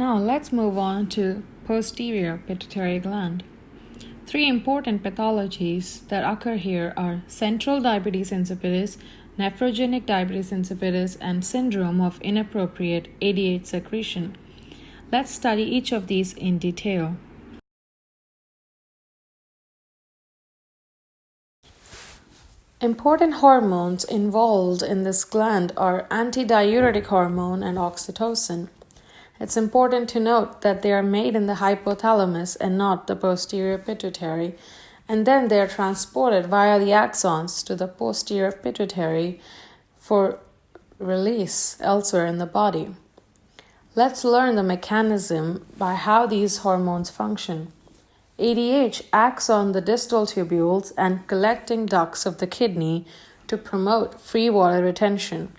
Now let's move on to posterior pituitary gland. Three important pathologies that occur here are central diabetes insipidus, nephrogenic diabetes insipidus, and syndrome of inappropriate ADH secretion. Let's study each of these in detail. Important hormones involved in this gland are antidiuretic hormone and oxytocin. It's important to note that they are made in the hypothalamus and not the posterior pituitary, and then they are transported via the axons to the posterior pituitary for release elsewhere in the body. Let's learn the mechanism by how these hormones function. ADH acts on the distal tubules and collecting ducts of the kidney to promote free water retention.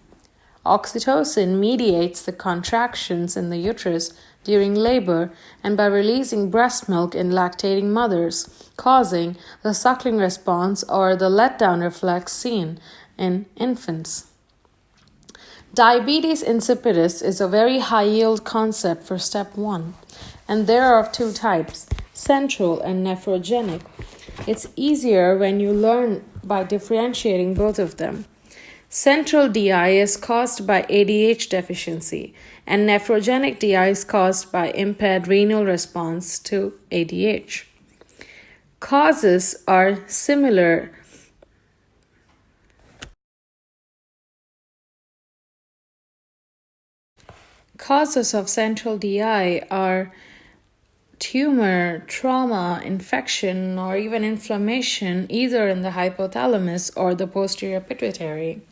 Oxytocin mediates the contractions in the uterus during labor and by releasing breast milk in lactating mothers, causing the suckling response or the letdown reflex seen in infants. Diabetes insipidus is a very high-yield concept for step 1, and there are of two types, central and nephrogenic. It's easier when you learn by differentiating both of them. Central DI is caused by ADH deficiency, and nephrogenic DI is caused by impaired renal response to ADH. Causes are similar. Causes of central DI are tumor, trauma, infection, or even inflammation either in the hypothalamus or the posterior pituitary.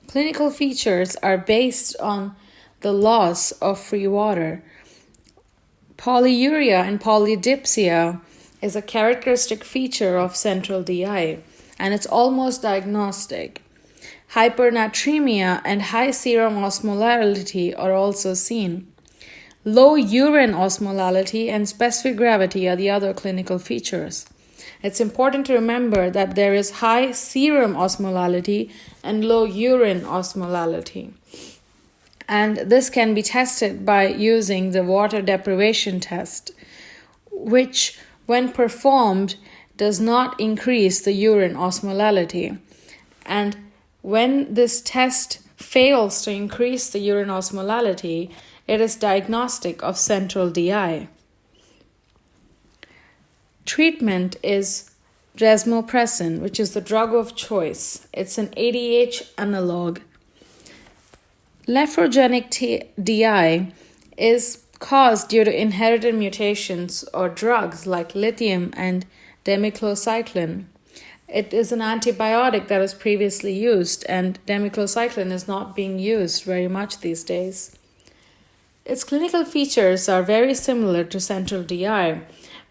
Clinical features are based on the loss of free water. Polyuria and polydipsia is a characteristic feature of central DI, and it's almost diagnostic. Hypernatremia and high serum osmolality are also seen. Low urine osmolality and specific gravity are the other clinical features. It's important to remember that there is high serum osmolality and low urine osmolality. And this can be tested by using the water deprivation test, which, when performed, does not increase the urine osmolality. And when this test fails to increase the urine osmolality, it is diagnostic of central DI. Treatment is desmopressin, which is the drug of choice. It's an ADH analog. Nephrogenic DI is caused due to inherited mutations or drugs like lithium and demiclocycline. It is an antibiotic that was previously used, and demiclocycline is not being used very much these days. Its clinical features are very similar to central DI,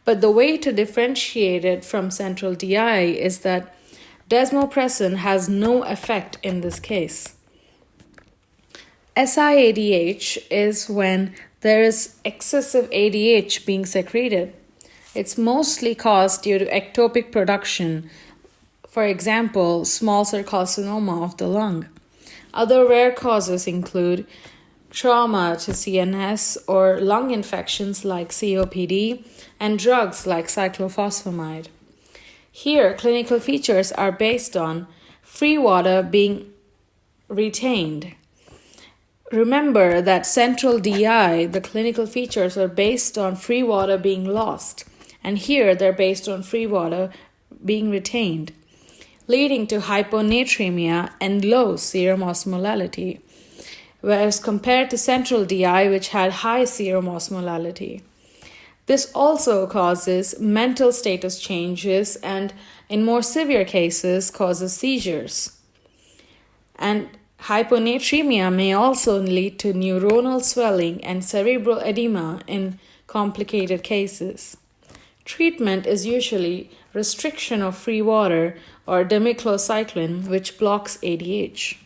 but the way to differentiate it from central DI is that desmopressin has no effect in this case. SIADH is when there is excessive ADH being secreted. It's mostly caused due to ectopic production, for example, small cell carcinoma of the lung. Other rare causes include trauma to CNS or lung infections like COPD and drugs like cyclophosphamide. Here, clinical features are based on free water being retained. Remember that central DI, the clinical features are based on free water being lost, and here they're based on free water being retained, leading to hyponatremia and low serum osmolality, whereas compared to central DI, which had high serum osmolality. This also causes mental status changes and, in more severe cases, causes seizures. And hyponatremia may also lead to neuronal swelling and cerebral edema in complicated cases. Treatment is usually restriction of free water or demiclocycline, which blocks ADH.